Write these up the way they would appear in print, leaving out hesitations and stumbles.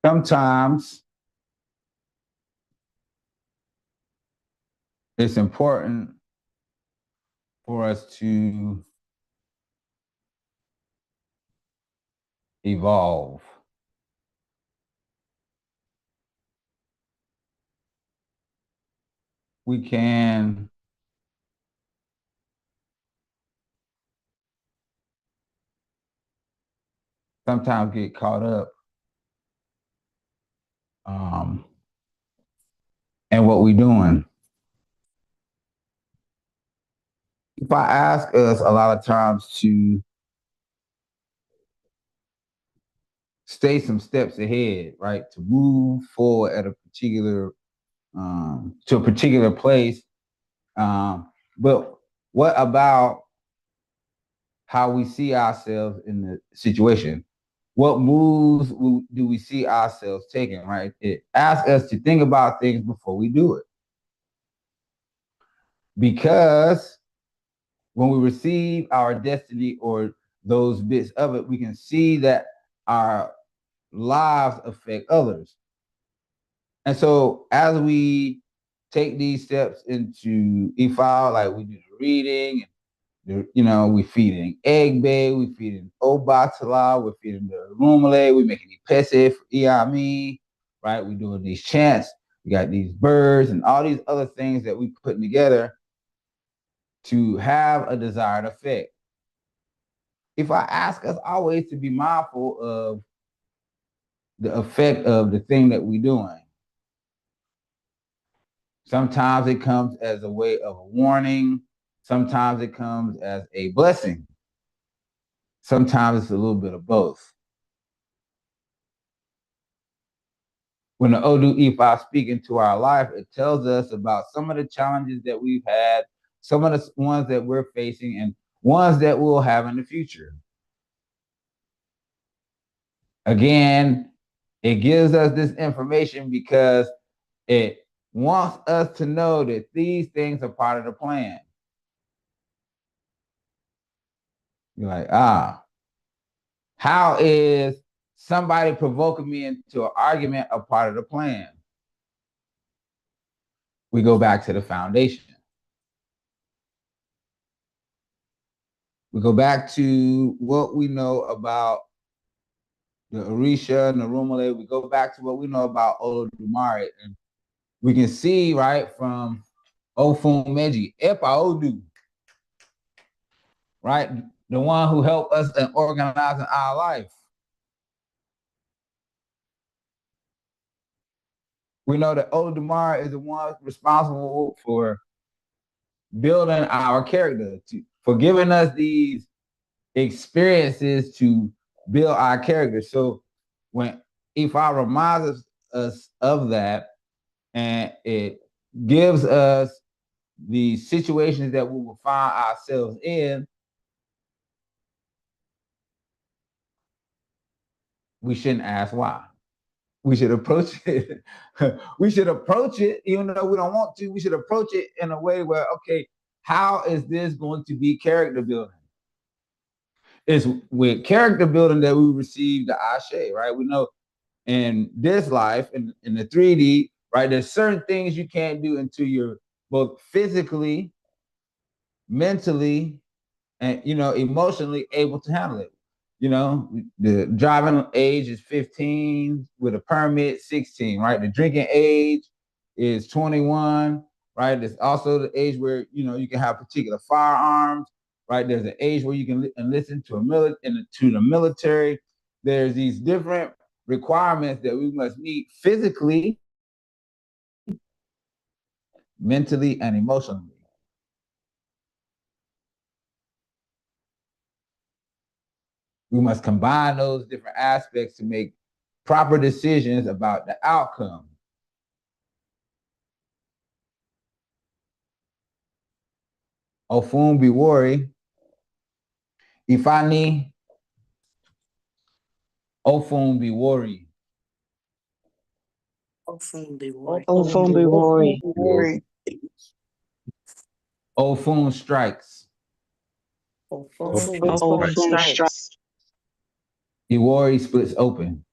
sometimes it's important for us to evolve. We can sometimes get caught up in what we're doing. If I ask us a lot of times to stay some steps ahead, right, to move forward at a particular to a particular place, but what about how we see ourselves in the situation? What moves do we see ourselves taking, right? It asks us to think about things before we do it. Because when we receive our destiny or those bits of it, we can see that our lives affect others. And so as we take these steps into EFILE, like we do the reading, we feeding egg bay, we feeding Obatala, we're feeding the Rumale, we're making Ipese for Iami, right? We're doing these chants, we got these birds and all these other things that we putting together to have a desired effect. If I ask us always to be mindful of the effect of the thing that we're doing, sometimes it comes as a way of a warning. Sometimes it comes as a blessing. Sometimes it's a little bit of both. When the Odu Ifa speak into our life, it tells us about some of the challenges that we've had, some of the ones that we're facing, and ones that we'll have in the future. Again, it gives us this information because it wants us to know that these things are part of the plan. You're like, how is somebody provoking me into an argument a part of the plan? We go back to the foundation. We go back to what we know about the Orisha and the Rumale. We go back to what we know about Olodumare. And we can see, right, from Ofun Meji, Epa Odu, right? The one who helped us in organizing our life. We know that Olodumare is the one responsible for building our character, for giving us these experiences to build our character. So if I reminds us of that, and it gives us the situations that we will find ourselves in, we shouldn't ask why. We should approach it. We should approach it, even though we don't want to. We should approach it in a way where, okay, how is this going to be character building? It's with character building that we receive the ashe, right? We know in this life, in the 3D, right, there's certain things you can't do until you're both physically, mentally, and emotionally able to handle it. The driving age is 15 with a permit, 16, right? The drinking age is 21, right? It's also the age where you can have particular firearms, right? There's an age where you can enlist to the military. There's these different requirements that we must meet physically, mentally, and emotionally. We must combine those different aspects to make proper decisions about the outcome. Ofun Biwori, Ifani, Ofun Biwori. Ofun Biwori. Ofun Biwori. Ofun strikes. Ofun strikes. Biwori splits open.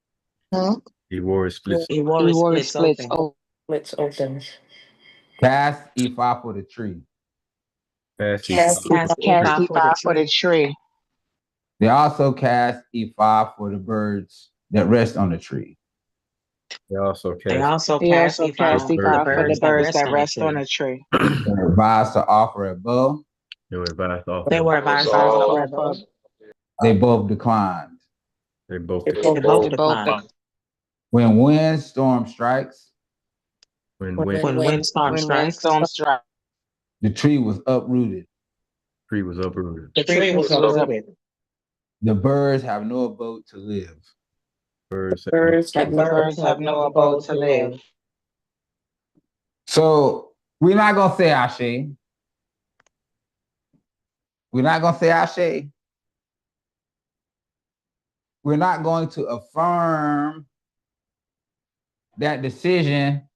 Huh? Biwori splits. Biwori splits open. Splits open. Cast E5 for the tree. Pass Cast E5. Cast E5 for the tree. They also cast E5 for the birds that rest on the tree. They also They cast also cast E5 for the birds that rest on the tree. They're advised to offer a bow. they were advised to offer. They were advised to offer a bow. They both declined. They both They declined. They both both declined. When windstorm strikes, When When When windstorm windstorm strikes, the tree was uprooted. tree was uprooted. the tree was was up. uprooted. The birds have no abode to live. Birds The have no- birds The have no birds have no abode to live. So we're not gonna say Ashe. We're not gonna say Ashe. We're not going to affirm that decision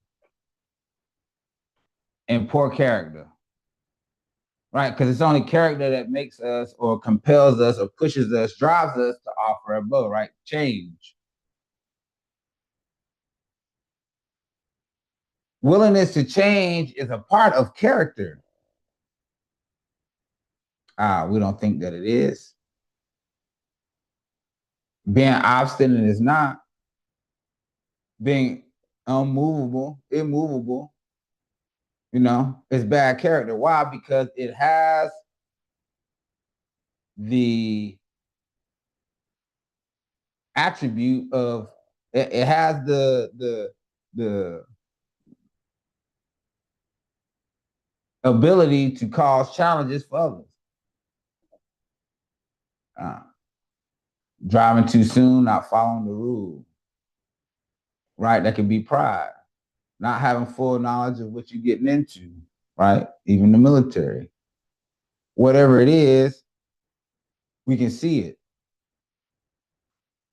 in poor character. Right? Because it's only character that makes us or compels us or pushes us, drives us to offer a bow, right? Change. Willingness to change is a part of character. We don't think that it is. Being obstinate is not. Being unmovable, immovable, it's bad character. Why? Because it has the attribute of it has the ability to cause challenges for others. Driving too soon, not following the rule, right? That could be pride, not having full knowledge of what you're getting into, right? Even the military, whatever it is, we can see it.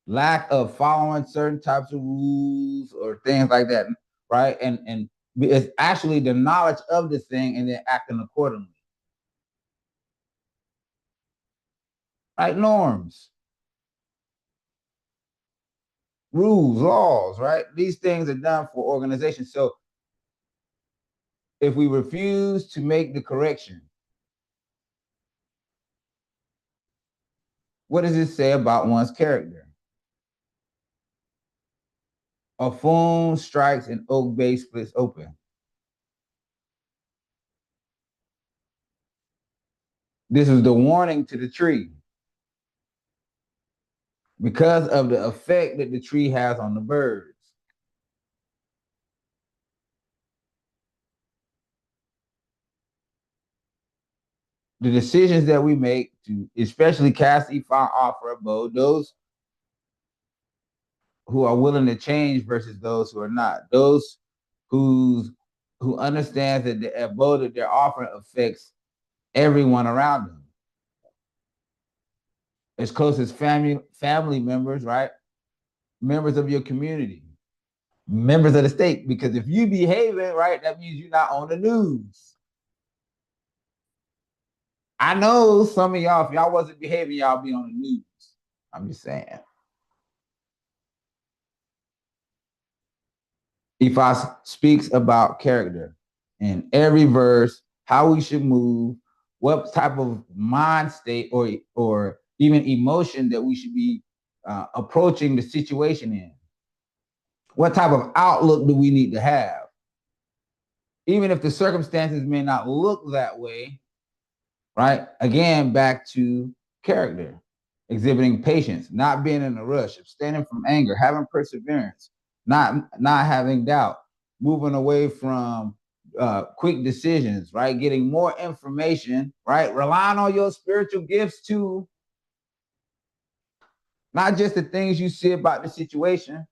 Lack of following certain types of rules or things like that, right? And it's actually the knowledge of the thing and then acting accordingly. Right? Norms, rules, laws, right? These things are done for organizations. So if we refuse to make the correction, what does it say about one's character? Ofun strikes and oak base splits open. This is the warning to the tree because of the effect that the tree has on the birds. The decisions that we make to especially cast E5 offer a bow, those who are willing to change versus those who are not. Those who understands that the bow that they're offering affects everyone around them. As close as family members, right? Members of your community, members of the state. Because if you behaving right, that means you're not on the news. I know some of y'all, if y'all wasn't behaving, y'all be on the news. I'm just saying. Ifas speaks about character in every verse, how we should move, what type of mind state or even emotion that we should be approaching the situation in. What type of outlook do we need to have? Even if the circumstances may not look that way, right? Again, back to character, exhibiting patience, not being in a rush, abstaining from anger, having perseverance, not having doubt, moving away from quick decisions, right? Getting more information, right? Relying on your spiritual gifts too, not just the things you see about the situation.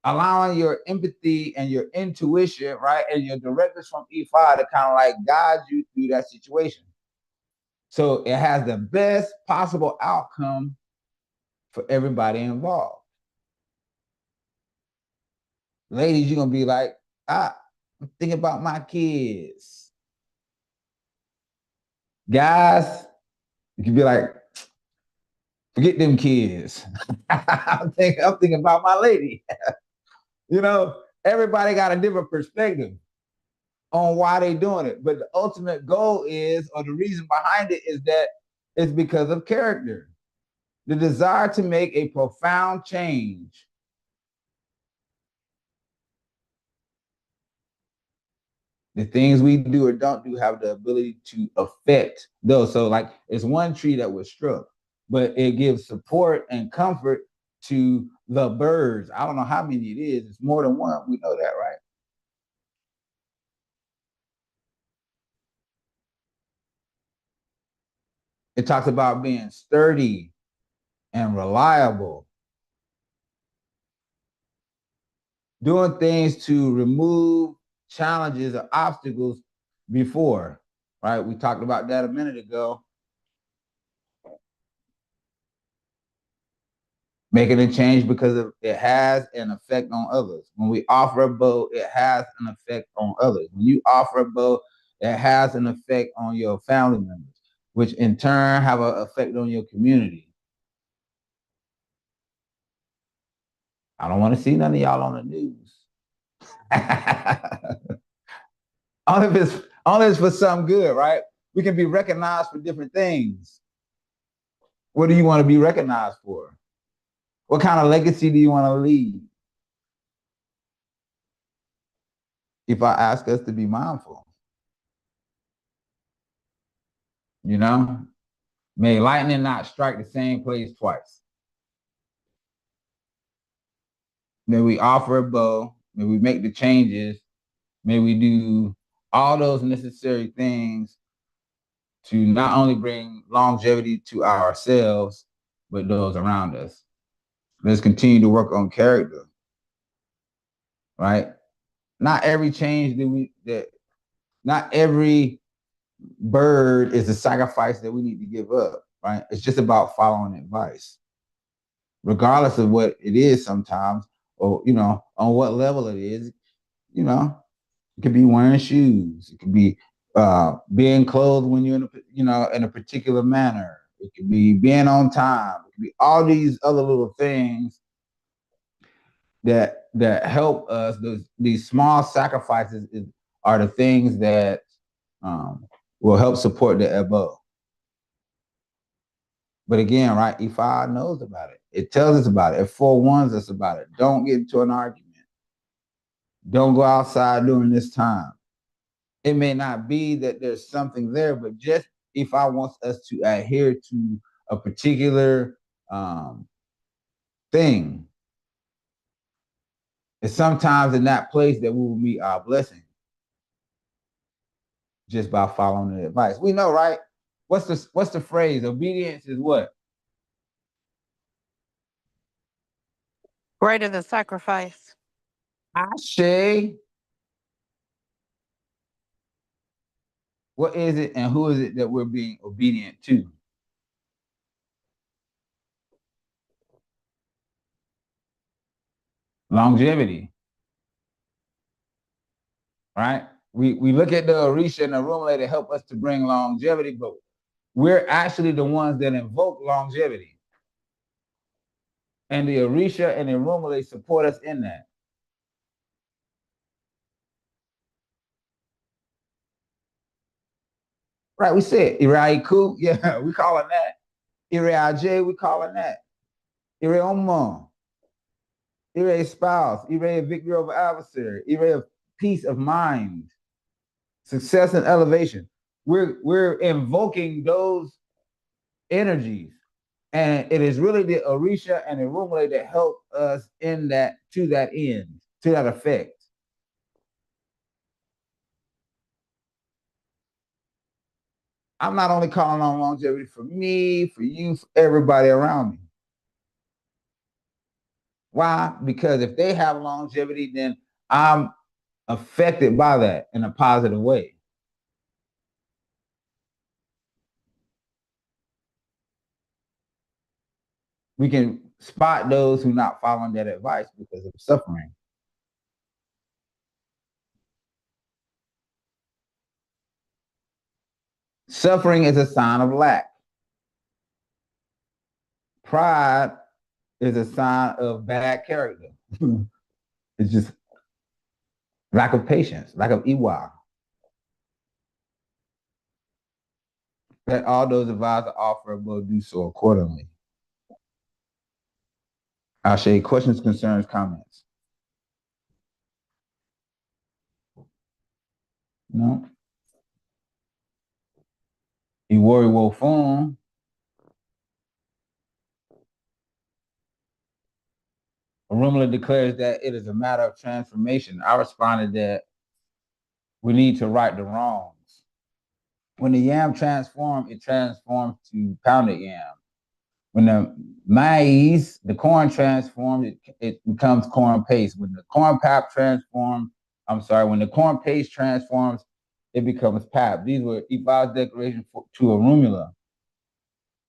Allowing your empathy and your intuition, right, and your directives from E5 to kind of like guide you through that situation. So it has the best possible outcome for everybody involved. Ladies, you're gonna be like, I'm thinking about my kids. Guys, you can be like, Forget them kids. I'm thinking about my lady. You know, everybody got a different perspective on why they doing it. But the ultimate goal is, or the reason behind it is that it's because of character. The desire to make a profound change. The things we do or don't do have the ability to affect those. So like it's one tree that was struck, but it gives support and comfort to the birds. I don't know how many it is. It's more than one. We know that, right? It talks about being sturdy and reliable, doing things to remove challenges or obstacles before, right? We talked about that a minute ago. Making a change because it has an effect on others. When we offer a bow, it has an effect on others. When you offer a bow, it has an effect on your family members, which in turn have an effect on your community. I don't want to see none of y'all on the news. only if it's for some good, right? We can be recognized for different things. What do you want to be recognized for? What kind of legacy do you want to leave? If I ask us to be mindful, you know, may lightning not strike the same place twice. May we offer a bow. May we make the changes. May we do all those necessary things to not only bring longevity to ourselves, but those around us. Let's continue to work on character, right? Not every change not every bird is a sacrifice that we need to give up, right? It's just about following advice, regardless of what it is sometimes, or, on what level it is, it could be wearing shoes. It could be being clothed when you're in a particular manner. It could be being on time. It could be all these other little things that help us. These small sacrifices are the things that will help support the above. But again, right, Ifa knows about it. It tells us about it. It forewarns us about it. Don't get into an argument. Don't go outside during this time. It may not be that there's something there, but just Ifa wants us to adhere to a particular thing, it's sometimes in that place that we will meet our blessing just by following the advice. We know, right? What's the phrase? Obedience is what? Greater than sacrifice. Ashe. What is it and who is it that we're being obedient to? Longevity. Right? We look at the Orisha and the Rumale to help us to bring longevity, but we're actually the ones that invoke longevity. And the Orisha and the Rumale support us in that. Right, we said Iraiku, yeah, we calling that. Ire we calling that. Ire Omo, Ire spouse, Ire victory over adversary, Ire of peace of mind, success and elevation. We're invoking those energies. And it is really the Orisha and the Rumale that help us in that, to that end, to that effect. I'm not only calling on longevity for me, for you, for everybody around me. Why? Because if they have longevity, then I'm affected by that in a positive way. We can spot those who are not following that advice because of suffering. Suffering is a sign of lack. Pride is a sign of bad character. It's just lack of patience, lack of iwa. Let all those advised to offer will do so accordingly. I'll show you questions, concerns, comments. No. Biwori Ofun. Arumala declares that it is a matter of transformation. I responded that we need to right the wrongs. When the yam transforms, it transforms to pounded yam. When the maize, the corn transforms, it becomes corn paste. When the corn pap transforms, when the corn paste transforms, it becomes pap. These were Ifa's declaration to Arumula.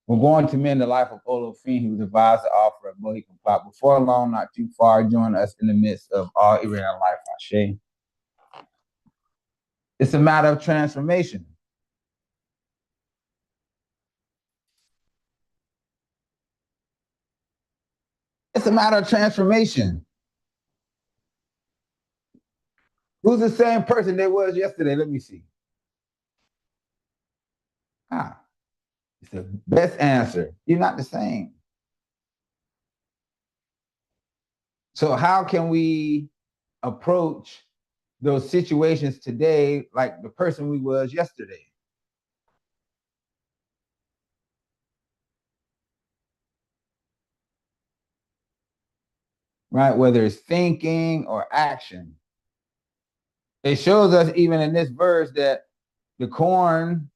We're going to mend the life of Olofin, who was advised to offer a Mohican plot. Before long, not too far, join us in the midst of all Iran life, Ashe. It's a matter of transformation. It's a matter of transformation. Who's the same person they was yesterday? Let me see. It's the best answer. You're not the same. So how can we approach those situations today like the person we was yesterday? Right? Whether it's thinking or action. It shows us even in this verse that the corn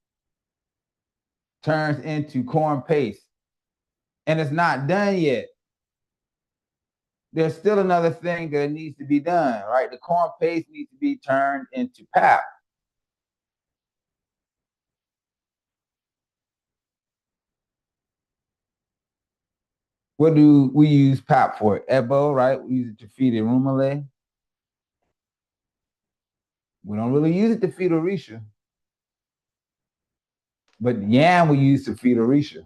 turns into corn paste. And it's not done yet. There's still another thing that needs to be done, right? The corn paste needs to be turned into pap. What do we use pap for? Ebo, right? We use it to feed Irumale. We don't really use it to feed Orisha. But yam we use to feed Orisha.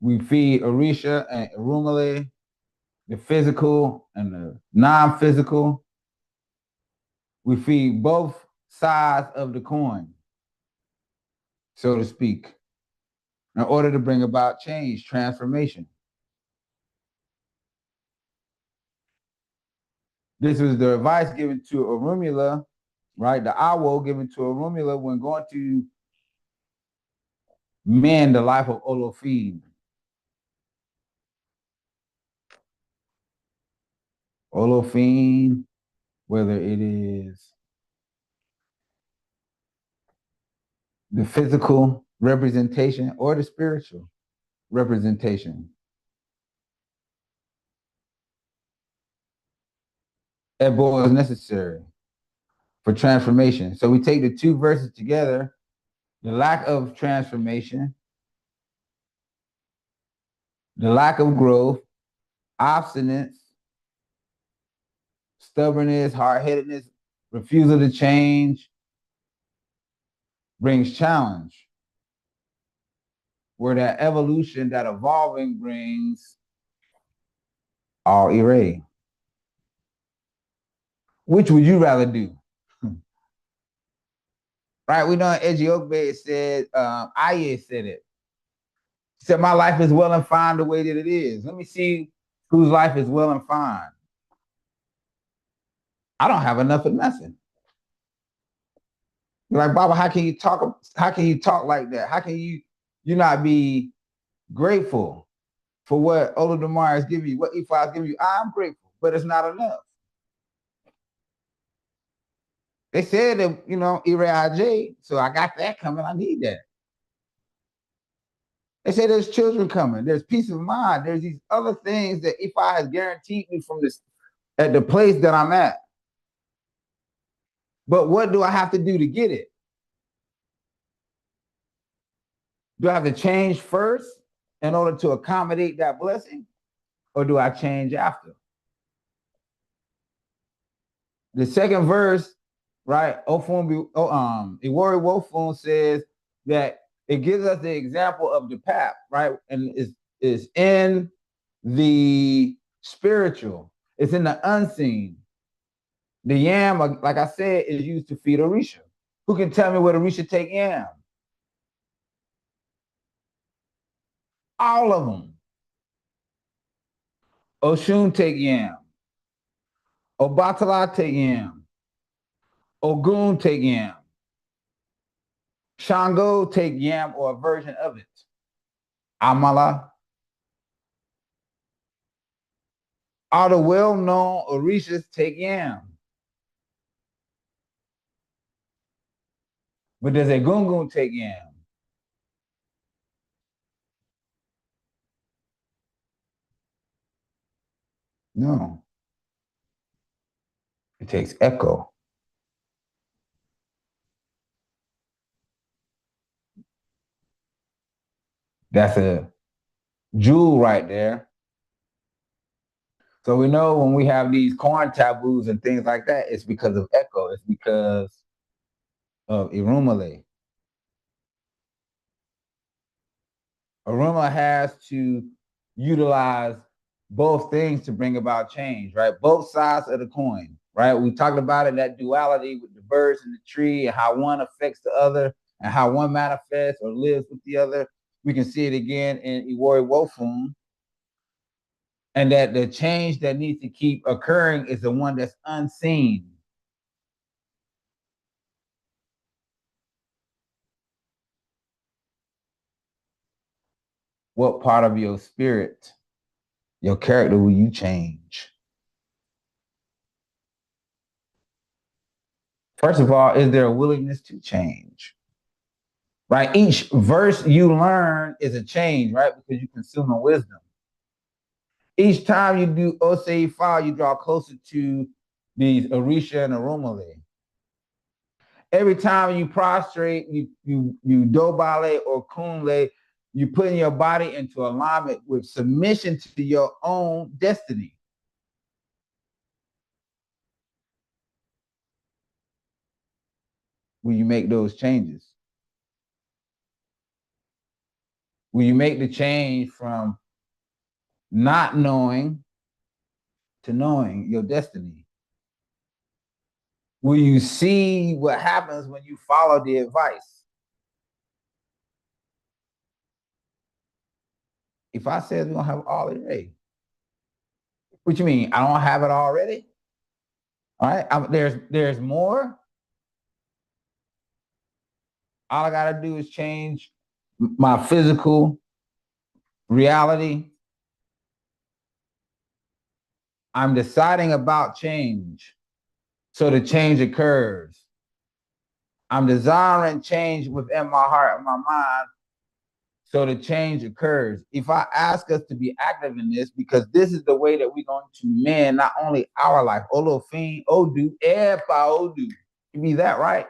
We feed Orisha and Irumale, the physical and the non-physical. We feed both sides of the coin, so to speak, in order to bring about change, transformation. This was the advice given to Arumula, right? The awo given to Arumula when going to mend the life of Olofin. Olofin, whether it is the physical representation or the spiritual representation. Ebo is necessary for transformation. So we take the two verses together, the lack of transformation, the lack of growth, obstinance, stubbornness, hard-headedness, refusal to change, brings challenge. Where that evolution, that evolving brings all erase. Which would you rather do? Right, we know Ejiogbe said, Aye said it. He said, my life is well and fine the way that it is. Let me see whose life is well and fine. I don't have enough of nothing. You're like, Baba, how can you talk? How can you talk like that? How can you not be grateful for what Olodumare has given you, what Ifa has given you? I'm grateful, but it's not enough. They said that, Ire Aj, so I got that coming. I need that. They say there's children coming. There's peace of mind. There's these other things that Ifa has guaranteed me from this at the place that I'm at. But what do I have to do to get it? Do I have to change first in order to accommodate that blessing? Or do I change after? The second verse right? Biwori Wofun says that it gives us the example of the path, right? And is in the spiritual, it's in the unseen. The yam, like I said, is used to feed Orisha. Who can tell me where Orisha take yam? All of them. Oshun take yam. Obatala take yam. Ogun take yam. Shango take yam or a version of it. Amala. All the well-known Orishas take yam. But does a Gungun take yam? No. It takes echo. That's a jewel right there. So we know when we have these corn taboos and things like that, it's because of echo. It's because of Irumale. Aruma has to utilize both things to bring about change, right? Both sides of the coin, right? We talked about it, that duality with the birds and the tree and how one affects the other and how one manifests or lives with the other. We can see it again in Iwori Wofun. And that the change that needs to keep occurring is the one that's unseen. What part of your spirit, your character will you change? First of all, is there a willingness to change? Right? Each verse you learn is a change, right? Because you consume wisdom. Each time you do Osei Fa, you draw closer to these Orisha and Arumale. Every time you prostrate, you dobale or kunle, you putting your body into alignment with submission to your own destiny. Will you make those changes? Will you make the change from not knowing to knowing your destiny? Will you see what happens when you follow the advice? If I said we don't have all already, what you mean? I don't have it already? All right, there's more. All I gotta do is change my physical reality. I'm deciding about change, so the change occurs. I'm desiring change within my heart and my mind, so the change occurs. If I ask us to be active in this, because this is the way that we're going to mend not only our life, Olofin, Odu, Epa Odu. You mean that right?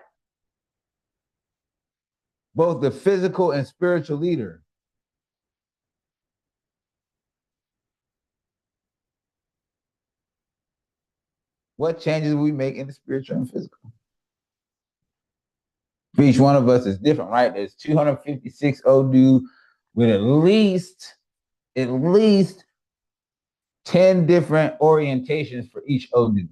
Both the physical and spiritual leader. What changes we make in the spiritual and physical? For each one of us is different, right? There's 256 Odu with at least 10 different orientations for each Odu.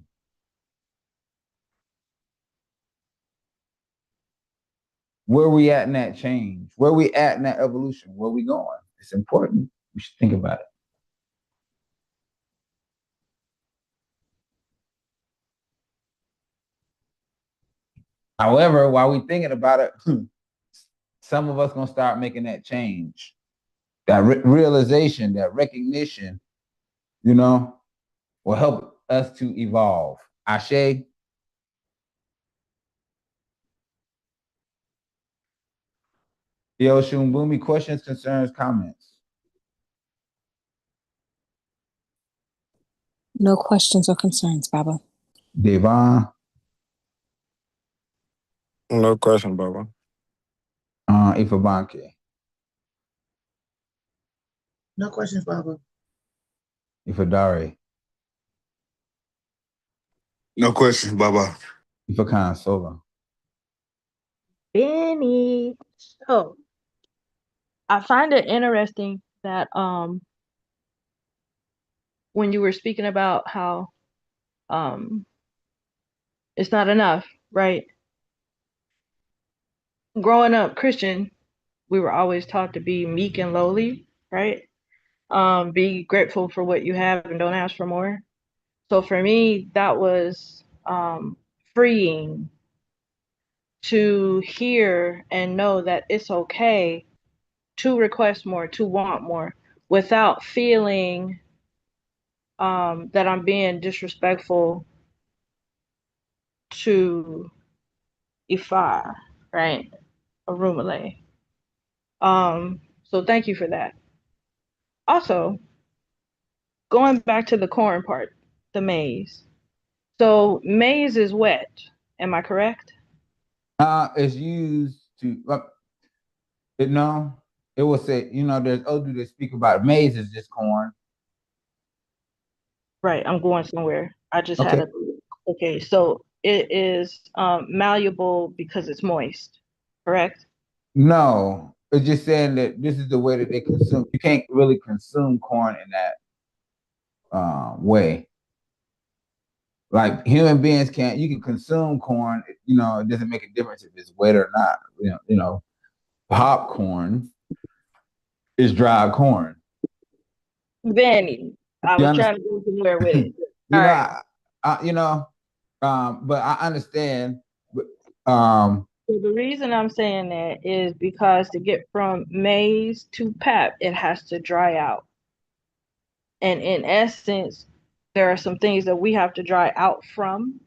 Where we at in that change? Where we at in that evolution? Where we going? It's important. We should think about it. However, while we're thinking about it, some of us gonna start making that change, that realization, that recognition, will help us to evolve. Ashe. Yo, Shumbumi, questions, concerns, comments? No questions or concerns, Baba. Devon? No question, Baba. Ifabanke? No questions, Baba. Ifadari? No questions, Baba. For kind of solo. Benny. So I find it interesting that when you were speaking about how it's not enough, right? Growing up Christian, we were always taught to be meek and lowly, right? Be grateful for what you have and don't ask for more. So for me, that was freeing to hear and know that it's okay to request more, to want more, without feeling that I'm being disrespectful to Ifa, right? Arumale. So thank you for that. Also, going back to the corn part, the maize. So maize is wet. Am I correct? It's used to no. It will say, there's Odu that speak about maize is just corn. Right, I'm going somewhere. I just Okay. had a okay, so it is malleable because it's moist, correct? No, it's just saying that this is the way that they consume. You can't really consume corn in that way. Like human beings can't. You can consume corn. It doesn't make a difference if it's wet or not. Popcorn is dry corn. Vanny. I You was understand? trying to go somewhere with it. All right. But I understand. So the reason I'm saying that is because to get from maize to pap, it has to dry out. And in essence, there are some things that we have to dry out from.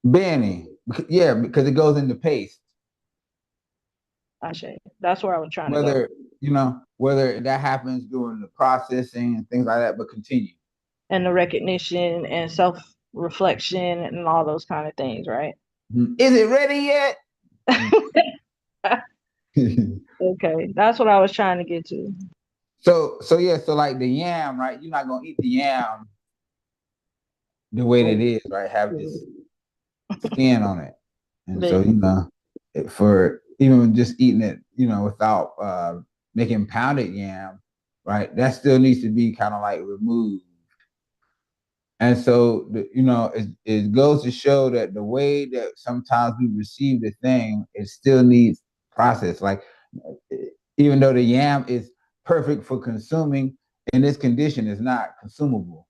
Benny, yeah, because it goes into paste. That's where I was trying to go. Whether that happens during the processing and things like that, but continue. And the recognition and self-reflection and all those kind of things, right? Is it ready yet? Okay, that's what I was trying to get to. So like the yam, right? You're not gonna eat the yam the way that it is, right? Have this skin on it, and so for even just eating it, without making pounded yam, right? That still needs to be kind of like removed. And so, it goes to show that the way that sometimes we receive the thing, it still needs process. Like, even though the yam is perfect for consuming, in this condition, it's not consumable.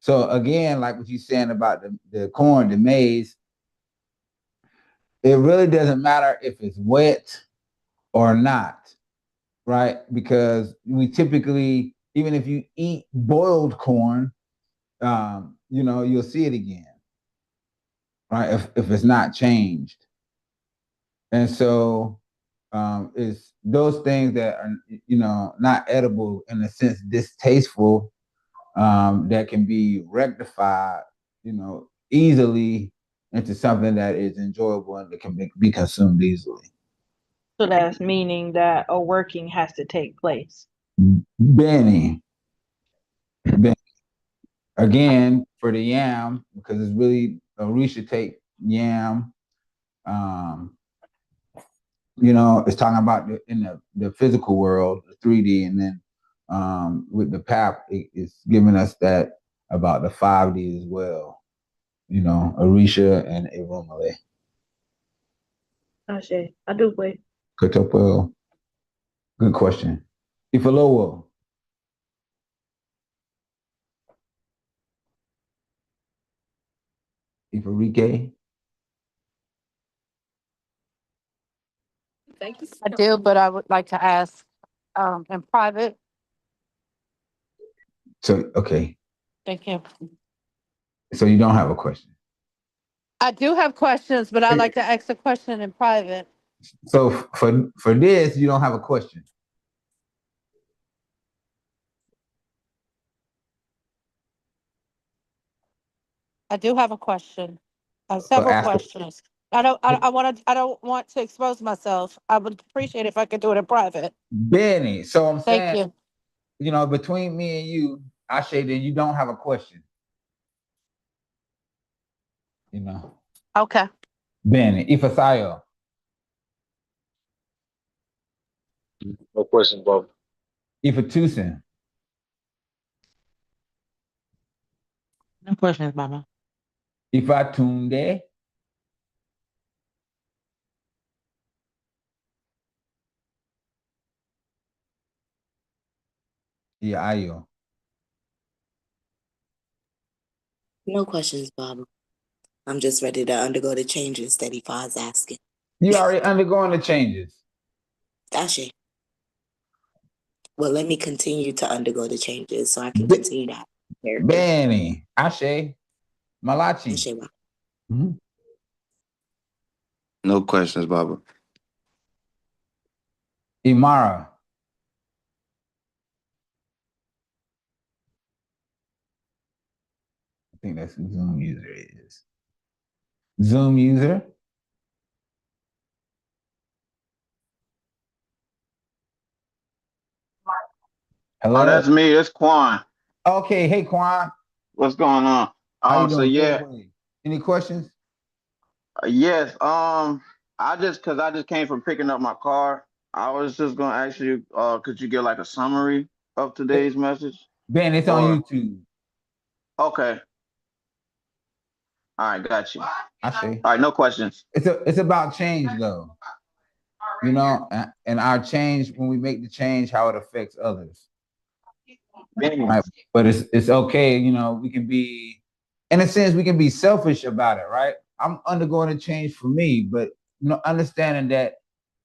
So again, like what you're saying about the corn, the maize, it really doesn't matter if it's wet or not, right? Because we typically, even if you eat boiled corn, you'll see it again, right? If it's not changed. And so it's those things that are, not edible, in a sense, distasteful, that can be rectified, easily into something that is enjoyable and that can be consumed easily. So that's meaning that a working has to take place. Benny. Again, for the yam, because it's really, we should take yam. It's talking about in the physical world, the 3D, and then with the PAP, it's giving us that about the 5D as well. Arisha and Irumale. I do wait. Kotopo. Good question. Ifalowo. Ifarike. I do, but I would like to ask in private. So, okay. Thank you. So you don't have a question. I do have questions, but I'd like to ask a question in private. So for this, you don't have a question. I do have a question. I have several questions. I don't want to expose myself. I would appreciate it if I could do it in private. Benny. So I'm saying, Thank you. Between me and you, I say that you don't have a question. You know. Okay. Bene, Ifasayo. No questions, Baba. Ifatusin. No questions, Baba. Ifatunde. Iayo. No questions, Baba. I'm just ready to undergo the changes that Ifa's asking. You already undergoing the changes. Ashe. Well, let me continue to undergo the changes so I can continue to have character. Benny, Ashe, Malachi. Ashe, Baba. Mm-hmm. No questions, Baba. Imara. I think that's who Zoom user is. Zoom user. Hello. Oh, that's me. It's Quan. Okay, hey Quan. What's going on? How you So doing? yeah, Any questions? yes. I just came from picking up my car. I was just gonna ask you, could you get like a summary of today's message? Ben, it's on YouTube. Okay. All right, got you. I see. All right, no questions. It's about change though. You know, and our change, when we make the change, how it affects others. Right? But it's okay, you know, we can be, in a sense, we can be selfish about it, right? I'm undergoing a change for me, but you know, understanding that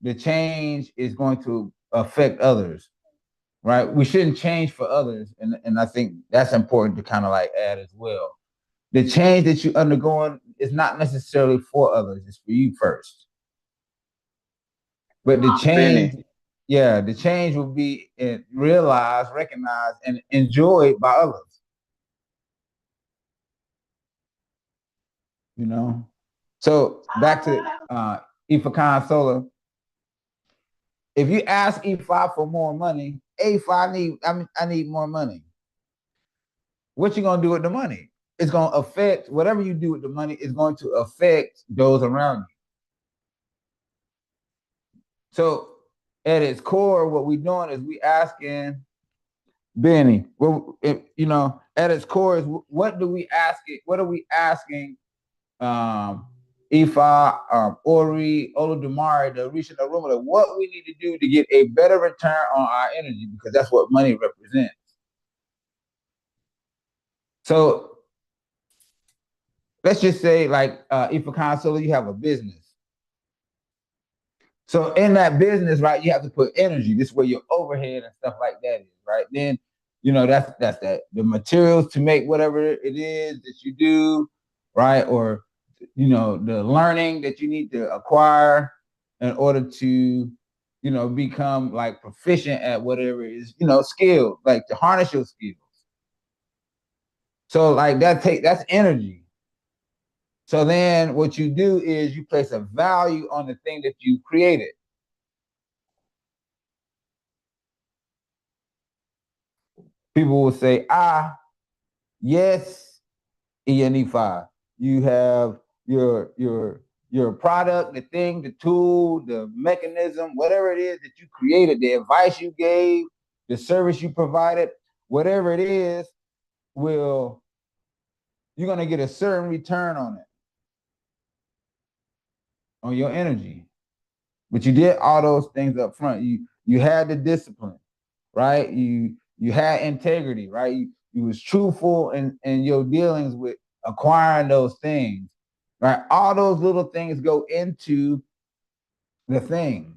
the change is going to affect others, right? We shouldn't change for others. And I think that's important to kind of like add as well. The change that you're undergoing is not necessarily for others, it's for you first. But the change, yeah, the change will be realized, recognized, and enjoyed by others. You know? So back to Ifa Solar. If you ask E5 for more money, A5 I need more money. What you gonna do with the money? It's gonna affect whatever you do with the money is going to affect those around you. So at its core, what we're doing is we asking Benny, well, you know, at its core is what do we ask it? What are we asking Ifa, Ori, Olodumare, the Orisha, the Rumula, what we need to do to get a better return on our energy, because that's what money represents. So let's just say, like Ifa Console, you have a business. So in that business, right, you have to put energy. This is where your overhead and stuff like that is, right? Then, you know, that's that. The materials to make whatever it is that you do, right? Or, you know, the learning that you need to acquire in order to, you know, become like proficient at whatever it is, you know, skill, like to harness your skills. So like that's energy. So then what you do is you place a value on the thing that you created. People will say, yes, ENE5. You have your product, the thing, the tool, the mechanism, whatever it is that you created, the advice you gave, the service you provided, whatever it is, you're gonna get a certain return on it, on your energy. But you did all those things up front. You had the discipline, right? You had integrity, right? You was truthful in your dealings with acquiring those things, right? All those little things go into the thing.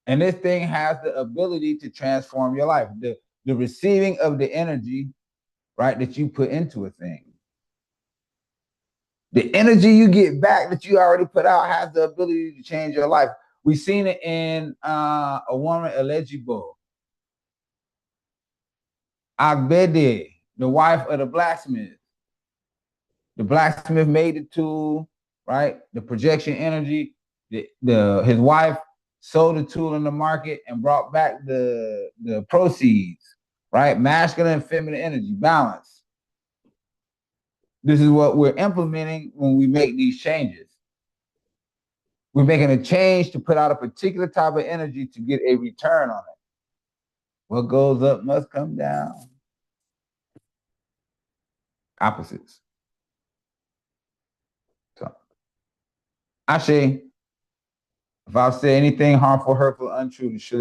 And this thing has the ability to transform your life. The receiving of the energy, right, that you put into a thing. The energy you get back that you already put out has the ability to change your life. We've seen it in a woman, eligible. Agbede, the wife of the blacksmith. The blacksmith made the tool, right? The projection energy. His wife sold the tool in the market and brought back the proceeds, right? Masculine and feminine energy, balance. This is what we're implementing when we make these changes. We're making a change to put out a particular type of energy to get a return on it. What goes up must come down. Opposites. So, Ashe, if I've said anything harmful, hurtful, untrue, should